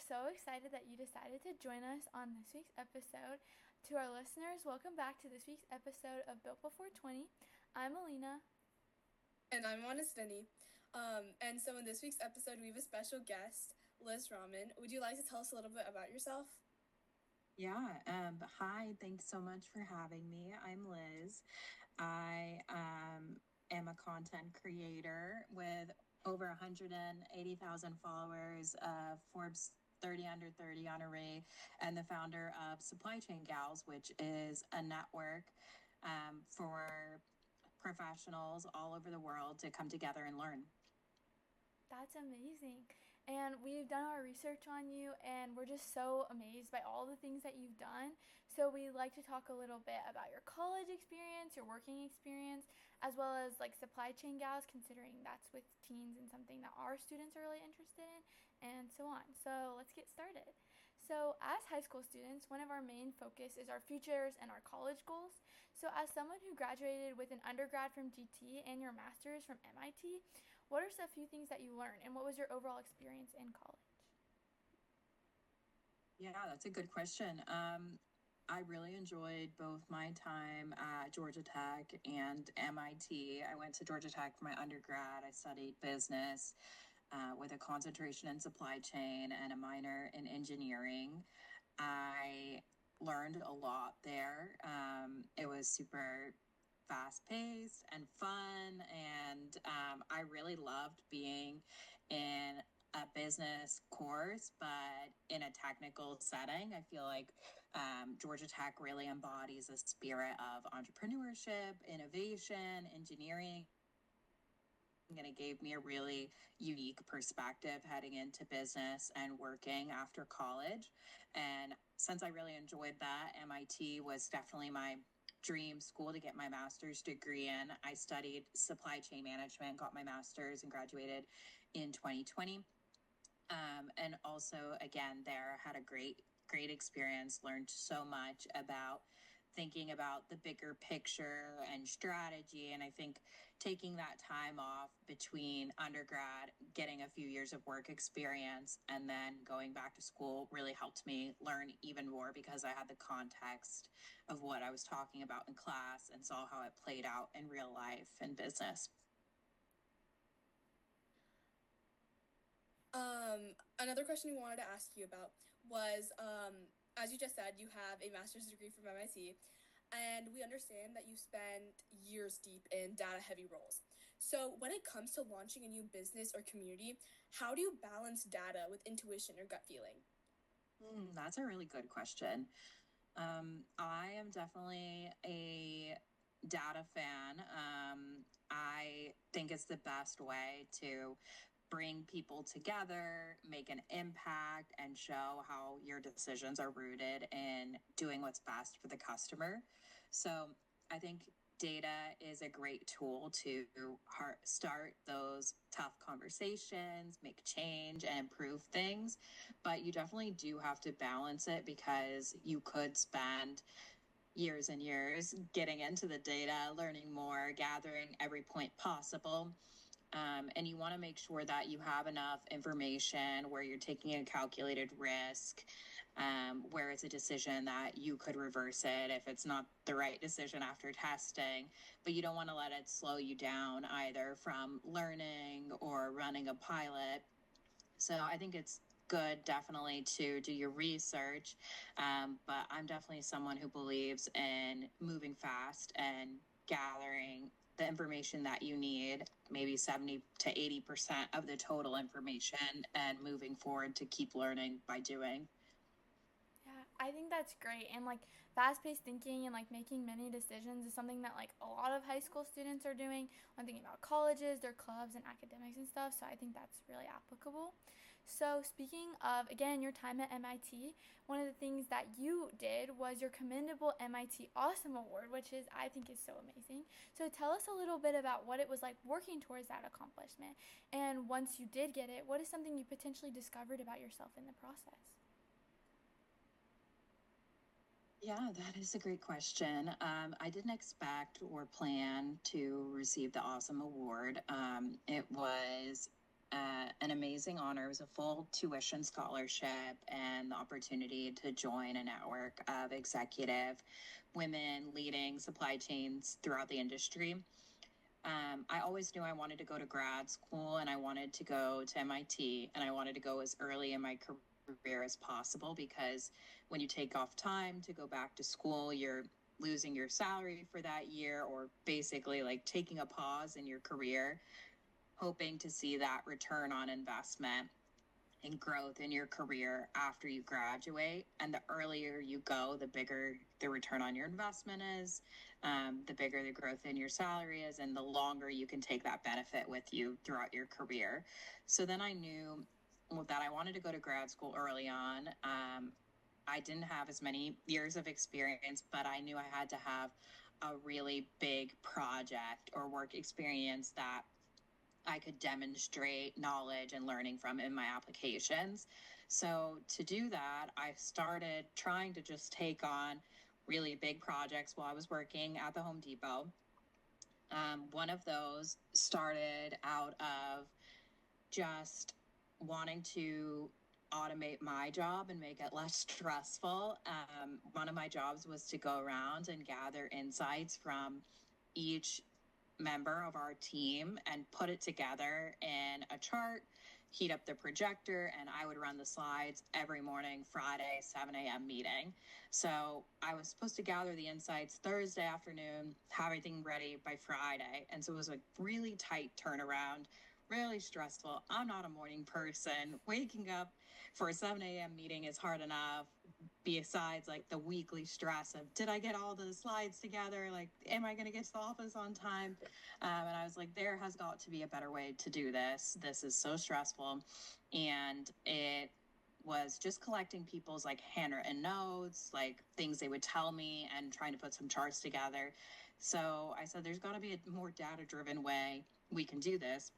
so excited that you decided to join us on this week's episode. To our listeners, welcome back to this week's episode of Built Before 20. I'm Alina. And I'm Wanastini. And so in this week's episode, we have a special guest, Liz Raman. Would you like to tell us a little bit about yourself? Hi, thanks so much for having me. I'm Liz. I am a content creator with over 180,000 followers, Forbes 30 Under 30 honoree, and the founder of Supply Chain Gals, which is a network for professionals all over the world to come together and learn. That's amazing. And we've done our research on you, and we're just so amazed by all the things that you've done. So we'd like to talk a little bit about your college experience, your working experience, as well as like supply chain gals, considering that's with teens and something that our students are really interested in, and so on. So let's get started. So as high school students, one of our main focus is our futures and our college goals. So as someone who graduated with an undergrad from GT and your master's from MIT, what are a few things that you learned, and what was your overall experience in college? Yeah, that's a good question. I really enjoyed both my time at Georgia Tech and MIT. I went to Georgia Tech for my undergrad. I studied business with a concentration in supply chain and a minor in engineering. I learned a lot there. It was super fast paced and fun. And I really loved being in a business course, but in a technical setting. I feel like Georgia Tech really embodies a spirit of entrepreneurship, innovation, engineering. And it gave me a really unique perspective heading into business and working after college. And since I really enjoyed that, MIT was definitely my dream school to get my master's degree in. I studied supply chain management, got my master's, and graduated in 2020. And also, again, there had a great experience, learned so much about thinking about the bigger picture and strategy. And I think taking that time off between undergrad, getting a few years of work experience, and then going back to school really helped me learn even more because I had the context of what I was talking about in class and saw how it played out in real life and business. Another question we wanted to ask you about was, as you just said, you have a master's degree from MIT, and we understand that you spent years deep in data-heavy roles. So when it comes to launching a new business or community, how do you balance data with intuition or gut feeling? That's a really good question. I am definitely a data fan. I think it's the best way to bring people together, make an impact, and show how your decisions are rooted in doing what's best for the customer. So I think data is a great tool to start those tough conversations, make change, and improve things. But you definitely do have to balance it because you could spend years and years getting into the data, learning more, gathering every point possible. And you want to make sure that you have enough information where you're taking a calculated risk, where it's a decision that you could reverse it if it's not the right decision after testing. But you don't want to let it slow you down either from learning or running a pilot. So I think it's good definitely to do your research. But I'm definitely someone who believes in moving fast and gathering the information that you need, maybe 70 to 80% of the total information, and moving forward to keep learning by doing. Yeah, I think that's great. And like fast paced thinking and like making many decisions is something that like a lot of high school students are doing when thinking about colleges, their clubs, and academics and stuff. So I think that's really applicable. So, speaking of again your time at MIT, one of the things that you did was your commendable MIT Awesome Award, which is I think is so amazing. So, tell us a little bit about what it was like working towards that accomplishment. And once you did get it, what is something you potentially discovered about yourself in the process? Yeah, that is a great question. I didn't expect or plan to receive the Awesome Award. It was an amazing honor. It was a full tuition scholarship and the opportunity to join a network of executive women leading supply chains throughout the industry. I always knew I wanted to go to grad school, and I wanted to go to MIT, and I wanted to go as early in my career as possible, because when you take off time to go back to school, you're losing your salary for that year, or basically like taking a pause in your career, hoping to see that return on investment and growth in your career after you graduate. And the earlier you go, the bigger the return on your investment is, the bigger the growth in your salary is, and the longer you can take that benefit with you throughout your career. So then I knew that I wanted to go to grad school early on. I didn't have as many years of experience, but I knew I had to have a really big project or work experience that I could demonstrate knowledge and learning from in my applications. So to do that, I started trying to just take on really big projects while I was working at the Home Depot. One of those started out of just wanting to automate my job and make it less stressful. One of my jobs was to go around and gather insights from each member of our team and put it together in a chart, heat up the projector, and I would run the slides every morning, Friday, 7 a.m. meeting. So I was supposed to gather the insights Thursday afternoon, have everything ready by Friday. And so it was a really tight turnaround, really stressful. I'm not a morning person. Waking up for a 7 a.m. meeting is hard enough, besides like the weekly stress of, did I get all the slides together? Like, am I going to get to the office on time? And I was like, there has got to be a better way to do this. This is so stressful. And it was just collecting people's like handwritten notes, like things they would tell me, and trying to put some charts together. So I said, there's got to be a more data-driven way we can do this.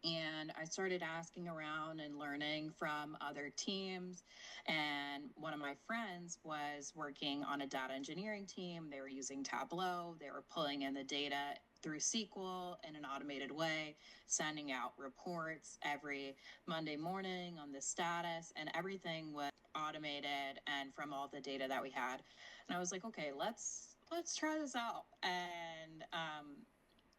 And I started asking around and learning from other teams. And one of my friends was working on a data engineering team. They were using Tableau. They were pulling in the data through SQL in an automated way, sending out reports every Monday morning on the status, and everything was automated and from all the data that we had. And I was like, okay, let's try this out. And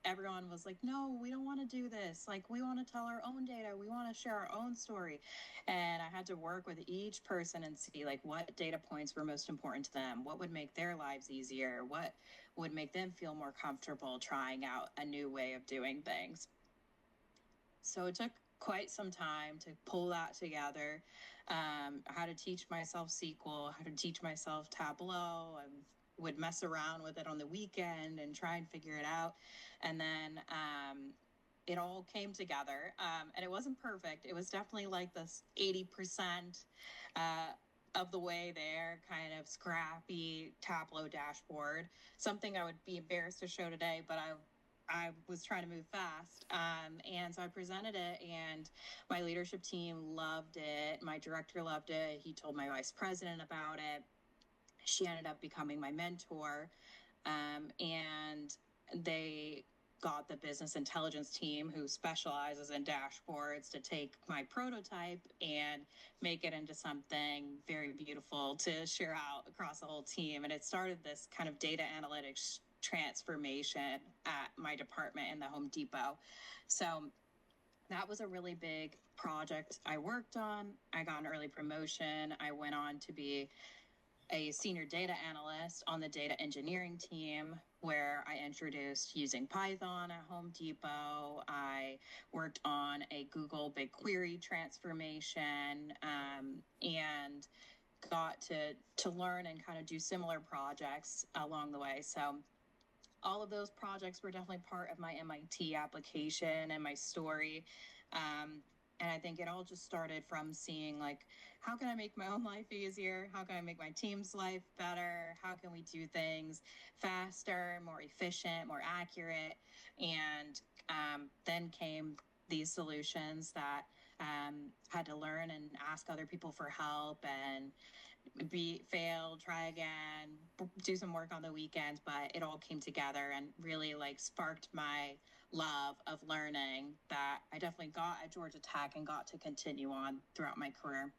everyone was like, no, we don't want to do this. Like, we want to tell our own data. We want to share our own story. And I had to work with each person and see like what data points were most important to them, what would make their lives easier, what would make them feel more comfortable trying out a new way of doing things. So it took quite some time to pull that together. How to teach myself SQL, how to teach myself Tableau. I would mess around with it on the weekend and try and figure it out. And then it all came together. And it wasn't perfect. It was definitely like this 80% of the way there, kind of scrappy Tableau dashboard. Something I would be embarrassed to show today, but I was trying to move fast. And so I presented it, and my leadership team loved it. My director loved it. He told my vice president about it. She ended up becoming my mentor. And they got the business intelligence team, who specializes in dashboards, to take my prototype and make it into something very beautiful to share out across the whole team. And it started this kind of data analytics transformation at my department in the Home Depot. So that was a really big project I worked on. I got an early promotion. I went on to be a senior data analyst on the data engineering team, where I introduced using Python at Home Depot. I worked on a Google BigQuery transformation, and got to learn and kind of do similar projects along the way. So all of those projects were definitely part of my MIT application and my story. And I think it all just started from seeing like, how can I make my own life easier? How can I make my team's life better? How can we do things faster, more efficient, more accurate? And then came these solutions that had to learn and ask other people for help, and fail, try again, do some work on the weekends. But it all came together and really like sparked my love of learning that I definitely got at Georgia Tech and got to continue on throughout my career.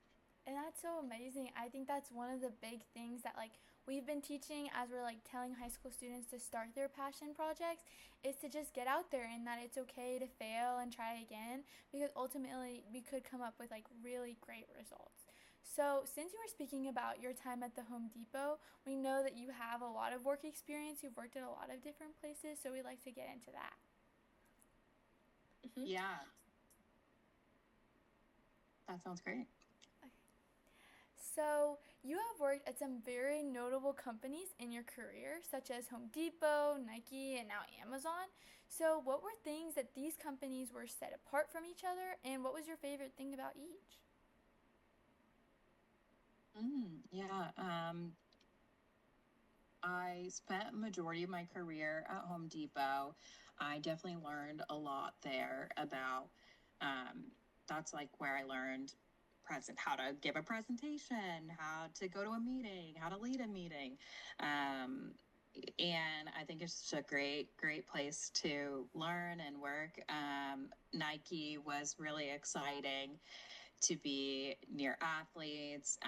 And that's so amazing. I think that's one of the big things that like we've been teaching as we're like telling high school students to start their passion projects is to just get out there and that it's okay to fail and try again because ultimately we could come up with like really great results. So, since you were speaking about your time at the Home Depot, we know that you have a lot of work experience. You've worked at a lot of different places, so we'd like to get into that. Mm-hmm. Yeah, that sounds great. Okay. So, you have worked at some very notable companies in your career, such as Home Depot, Nike, and now Amazon. So, what were things that these companies were set apart from each other, and what was your favorite thing about each? Yeah, I spent a majority of my career at Home Depot. I definitely learned a lot there about um, that's like where I learned present how to give a presentation, how to go to a meeting, how to lead a meeting. Um, and I think it's just a great place to learn and work. Nike was really exciting to be near athletes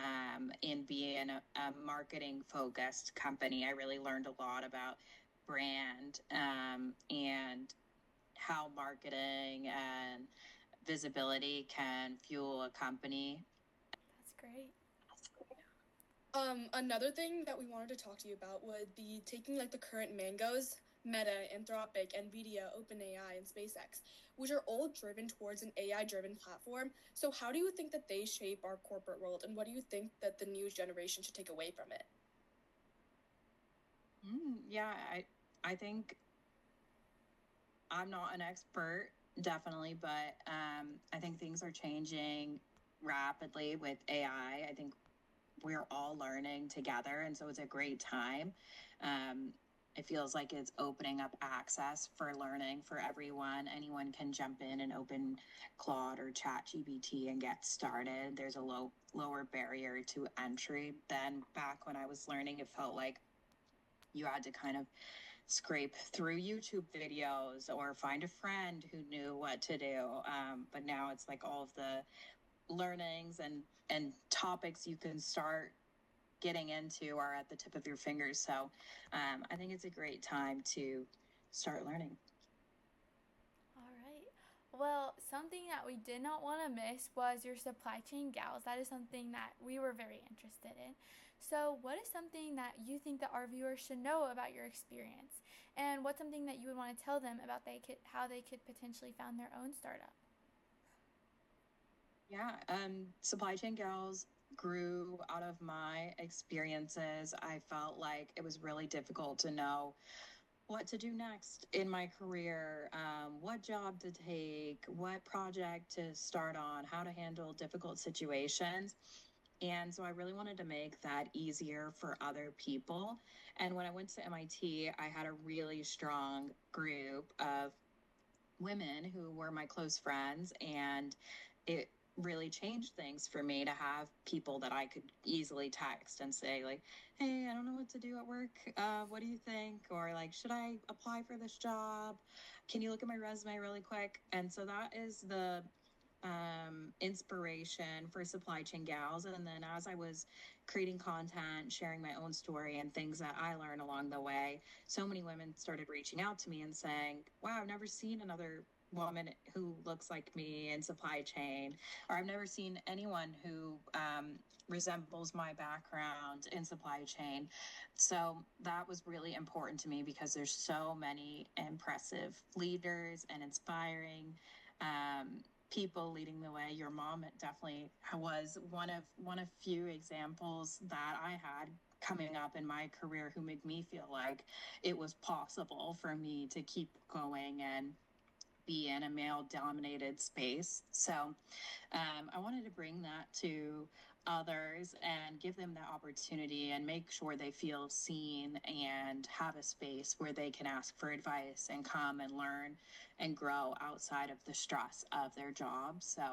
and be in a marketing focused company. I really learned a lot about brand and how marketing and visibility can fuel a company. That's great. Another thing that we wanted to talk to you about would be taking like the current Mangoes, Meta, Anthropic, NVIDIA, OpenAI, and SpaceX, which are all driven towards an AI-driven platform. So how do you think that they shape our corporate world, and what do you think that the new generation should take away from it? Yeah, I think I'm not an expert, definitely, but I think things are changing rapidly with AI. I think we're all learning together, and so it's a great time. Um, it feels like it's opening up access for learning for everyone. Anyone can jump in and open Claude or Chat GPT and get started. There's a lower barrier to entry than back when I was learning. It felt like you had to kind of scrape through YouTube videos or find a friend who knew what to do. But now it's like all of the learnings and topics you can start getting into are at the tip of your fingers. So I think it's a great time to start learning. All right. Well, something that we did not want to miss was your supply chain gals. That is something that we were very interested in. So, what is something that you think that our viewers should know about your experience? And what's something that you would want to tell them about how they could potentially found their own startup? Yeah, Supply Chain Gals grew out of my experiences. I felt like it was really difficult to know what to do next in my career, what job to take, what project to start on, how to handle difficult situations. And so I really wanted to make that easier for other people. And when I went to MIT, I had a really strong group of women who were my close friends, and it really changed things for me to have people that I could easily text and say like, hey, I don't know what to do at work, what do you think, or like, should I apply for this job, can you look at my resume really quick? And so that is the inspiration for Supply Chain Gals. And then as I was creating content, sharing my own story and things that I learned along the way, so many women started reaching out to me and saying, wow, I've never seen another woman who looks like me in supply chain, or I've never seen anyone who resembles my background in supply chain. So that was really important to me because there's so many impressive leaders and inspiring people leading the way. Your mom definitely was one of few examples that I had coming up in my career who made me feel like it was possible for me to keep going and be in a male dominated space. So I wanted to bring that to others and give them that opportunity and make sure they feel seen and have a space where they can ask for advice and come and learn and grow outside of the stress of their job. So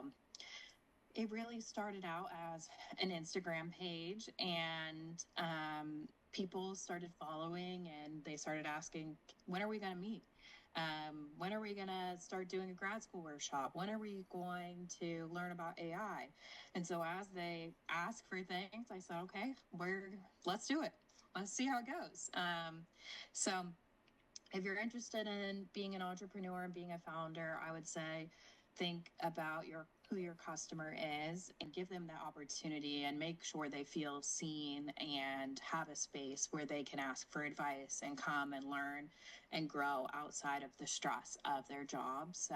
it really started out as an Instagram page, and people started following and they started asking, when are we going to meet? When are we going to start doing a grad school workshop? When are we going to learn about AI? And so as they ask for things, I said, okay, let's do it. Let's see how it goes. So if you're interested in being an entrepreneur and being a founder, I would say think about who your customer is and give them that opportunity and make sure they feel seen and have a space where they can ask for advice and come and learn and grow outside of the stress of their job. So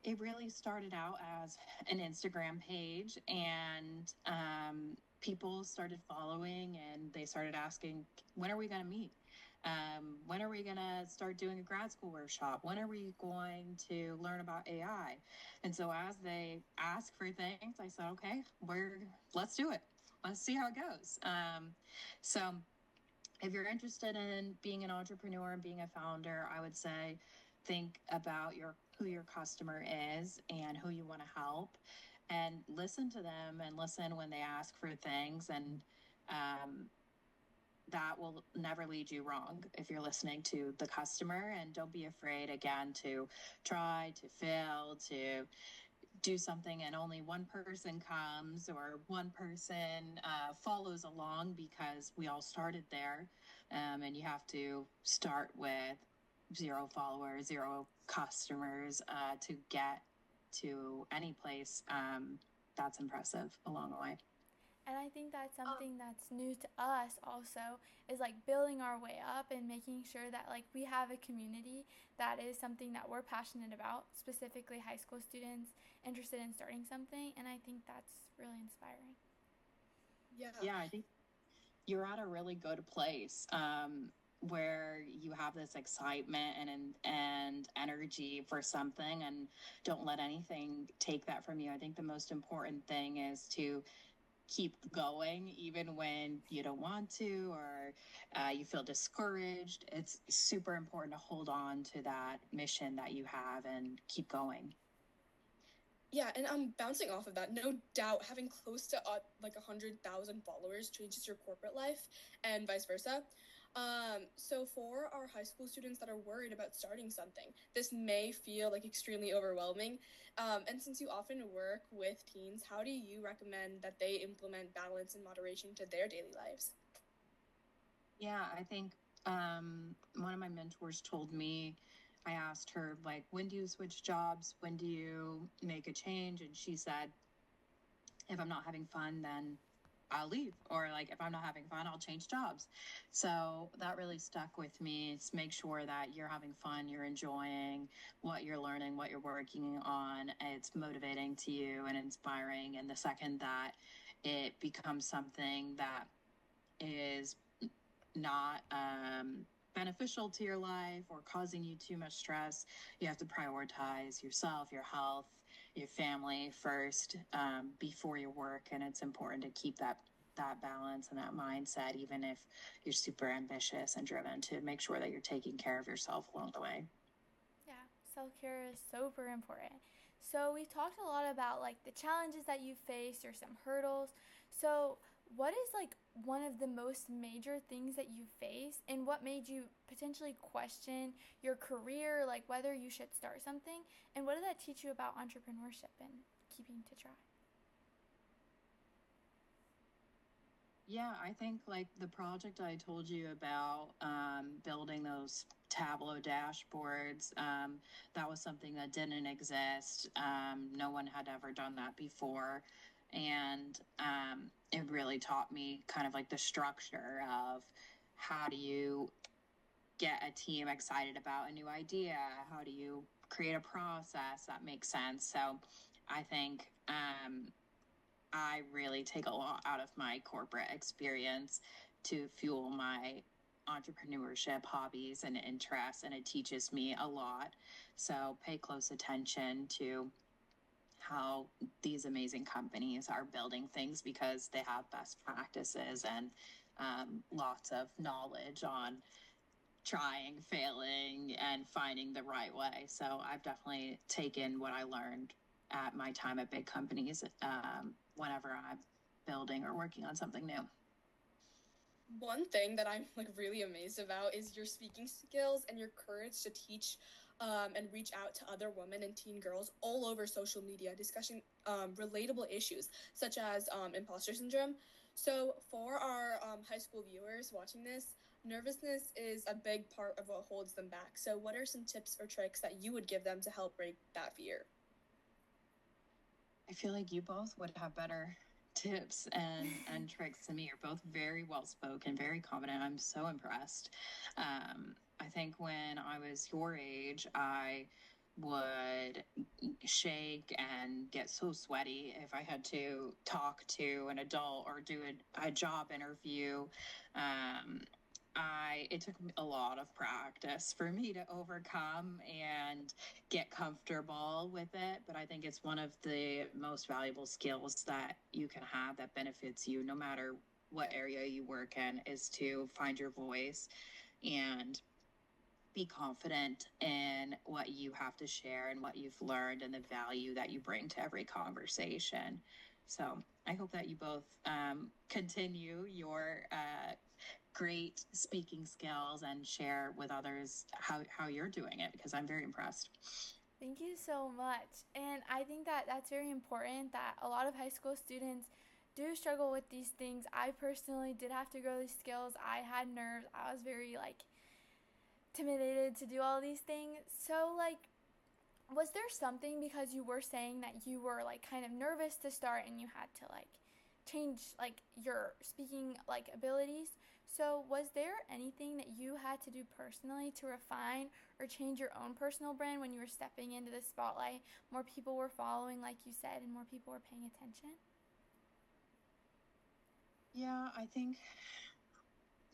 it really started out as an Instagram page, and people started following and they started asking, when are we going to meet? When are we going to start doing a grad school workshop? When are we going to learn about AI? And so as they ask for things, I said, okay, let's do it. Let's see how it goes. So if you're interested in being an entrepreneur and being a founder, I would say think about who your customer is and who you want to help, and listen to them and listen when they ask for things. And that will never lead you wrong if you're listening to the customer. And don't be afraid, again, to try, to fail, to do something and only one person comes or one person follows along, because we all started there. And you have to start with 0 followers, 0 customers to get to any place that's impressive along the way. And I think that's something that's new to us also, is like building our way up and making sure that like we have a community that is something that we're passionate about, specifically high school students interested in starting something. And I think that's really inspiring. Yeah, I think you're at a really good place where you have this excitement and energy for something, and don't let anything take that from you. I think the most important thing is to keep going even when you don't want to, or you feel discouraged. It's super important to hold on to that mission that you have and keep going. Yeah, and I'm bouncing off of that. No doubt, having close to like 100,000 followers changes your corporate life, and vice versa. So for our high school students that are worried about starting something, this may feel like extremely overwhelming. And since you often work with teens, how do you recommend that they implement balance and moderation to their daily lives? Yeah, I think one of my mentors told me, I asked her, like, when do you switch jobs? When do you make a change? And she said, if I'm not having fun, then I'll leave. Or like, if I'm not having fun, I'll change jobs. So that really stuck with me. It's make sure that you're having fun, you're enjoying what you're learning, what you're working on. It's motivating to you and inspiring. And the second that it becomes something that is not beneficial to your life or causing you too much stress, you have to prioritize yourself, your health, your family first before your work. And it's important to keep that balance and that mindset, even if you're super ambitious and driven, to make sure that you're taking care of yourself along the way. Yeah, self-care is super important. So we've talked a lot about like the challenges that you faced or some hurdles. So what is like one of the most major things that you faced, and what made you potentially question your career, like whether you should start something, and what did that teach you about entrepreneurship and keeping to try? Yeah, I think like the project I told you about, building those Tableau dashboards, that was something that didn't exist. No one had ever done that before. And it really taught me kind of like the structure of how do you get a team excited about a new idea? How do you create a process that makes sense? So I think I really take a lot out of my corporate experience to fuel my entrepreneurship hobbies and interests, and it teaches me a lot. So pay close attention to how these amazing companies are building things, because they have best practices and lots of knowledge on trying, failing, and finding the right way. So I've definitely taken what I learned at my time at big companies whenever I'm building or working on something new. One thing that I'm like really amazed about is your speaking skills and your courage to teach and reach out to other women and teen girls all over social media discussing relatable issues such as imposter syndrome. So, for our high school viewers watching this, nervousness is a big part of what holds them back. So, what are some tips or tricks that you would give them to help break that fear? I feel like you both would have better tips and tricks than me. You're both very well spoken, very confident. I'm so impressed. I think when I was your age, I would shake and get so sweaty if I had to talk to an adult or do a job interview. Um, it took a lot of practice for me to overcome and get comfortable with it. But I think it's one of the most valuable skills that you can have that benefits you no matter what area you work in, is to find your voice and be confident in what you have to share and what you've learned and the value that you bring to every conversation. So I hope that you both continue your great speaking skills and share with others how you're doing it, because I'm very impressed. Thank you so much. And I think that that's very important that a lot of high school students do struggle with these things. I personally did have to grow these skills. I had nerves. I was very like intimidated to do all these things. So like was there something, because you were saying that you were like kind of nervous to start and you had to like change like your speaking like abilities, so was there anything that you had to do personally to refine or change your own personal brand when you were stepping into the spotlight, more people were following like you said and more people were paying attention? Yeah, I think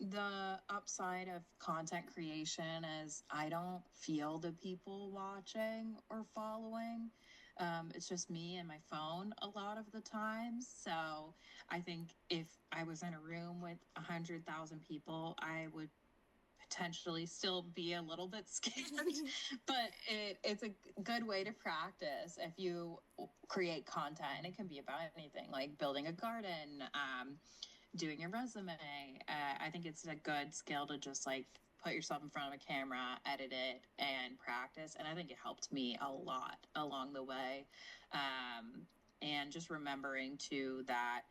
the upside of content creation is I don't feel the people watching or following. It's just me and my phone a lot of the times. So I think if I was in a room with 100,000 people, I would potentially still be a little bit scared. But it's a good way to practice if you create content, and it can be about anything like building a garden, doing your resume. I think it's a good skill to just like put yourself in front of a camera, edit it, and practice. And I think it helped me a lot along the way. Um, and just remembering too that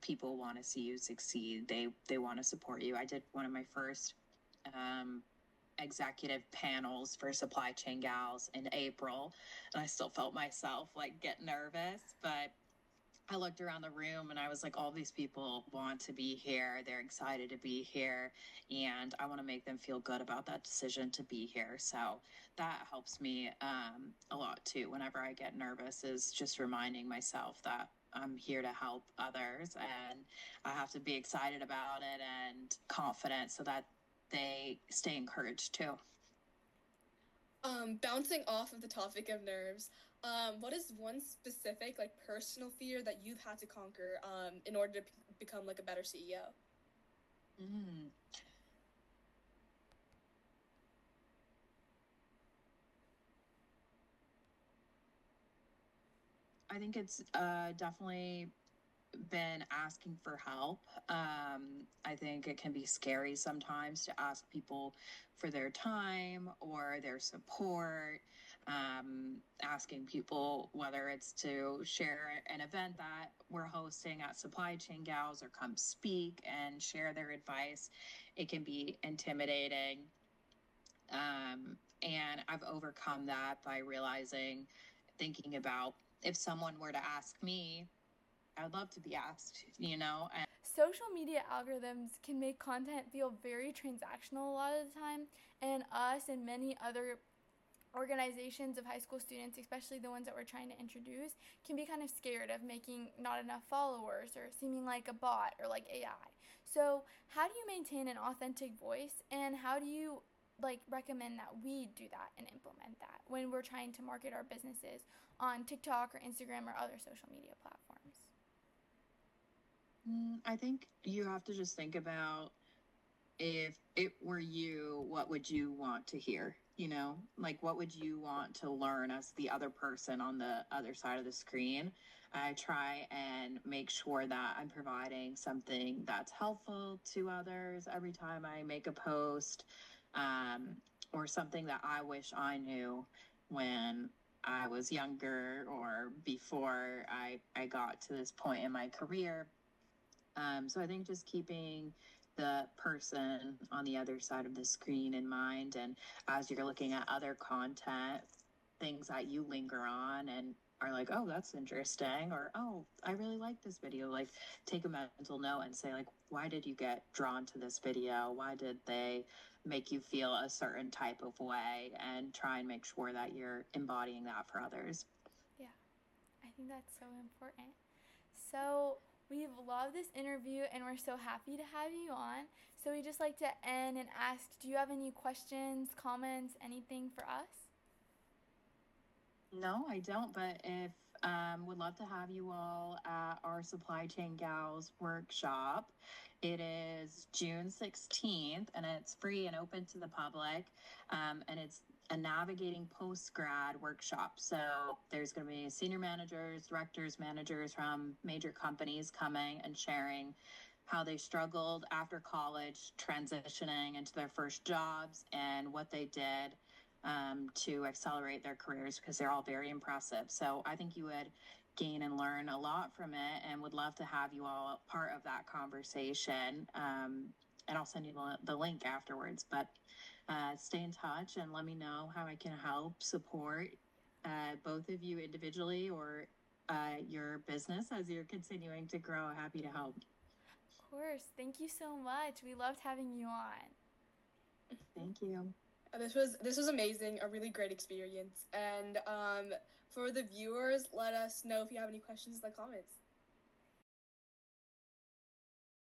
people want to see you succeed. They want to support you. I did one of my first um, executive panels for Supply Chain Gals in April, and I still felt myself like get nervous, but I looked around the room and I was like, all these people want to be here. They're excited to be here. And I want to make them feel good about that decision to be here. So that helps me a lot too. Whenever I get nervous, is just reminding myself that I'm here to help others and I have to be excited about it and confident so that they stay encouraged too. Bouncing off of the topic of nerves, what is one specific like personal fear that you've had to conquer in order to become like a better CEO? Mm. I think it's definitely been asking for help. I think it can be scary sometimes to ask people for their time or their support. Asking people whether it's to share an event that we're hosting at Supply Chain Gals or come speak and share their advice. It can be intimidating. And I've overcome that by realizing, thinking about if someone were to ask me, I would love to be asked, you know? And Social media algorithms can make content feel very transactional a lot of the time, and us and many other organizations of high school students, especially the ones that we're trying to introduce, can be kind of scared of making not enough followers or seeming like a bot or like AI. So, how do you maintain an authentic voice, and how do you like recommend that we do that and implement that when we're trying to market our businesses on TikTok or Instagram or other social media platforms? I think you have to just think about, if it were you, what would you want to hear? you know, like what would you want to learn as the other person on the other side of the screen? I try and make sure that I'm providing something that's helpful to others every time I make a post, um, or something that I wish I knew when I was younger or before I got to this point in my career. So I think just keeping the person on the other side of the screen in mind, and as you're looking at other content, things that you linger on and are like, oh, that's interesting, or oh, I really like this video. Like, take a mental note and say, like, why did you get drawn to this video? Why did they make you feel a certain type of way? And try and make sure that you're embodying that for others. Yeah, I think that's so important. So, we've loved this interview and we're so happy to have you on. So, we just like to end and ask, do you have any questions, comments, anything for us? No, I don't, but if would love to have you all at our Supply Chain Gals workshop. It is June 16th and it's free and open to the public. And it's a navigating post grad workshop. So there's going to be senior managers, directors, managers from major companies coming and sharing how they struggled after college, transitioning into their first jobs, and what they did to accelerate their careers, because they're all very impressive. So I think you would gain and learn a lot from it, and would love to have you all part of that conversation. And I'll send you the link afterwards. But stay in touch and let me know how I can help support both of you individually or your business as you're continuing to grow. Happy to help. Of course. Thank you so much. We loved having you on. Thank you. This was amazing, a really great experience. And for the viewers, let us know if you have any questions in the comments.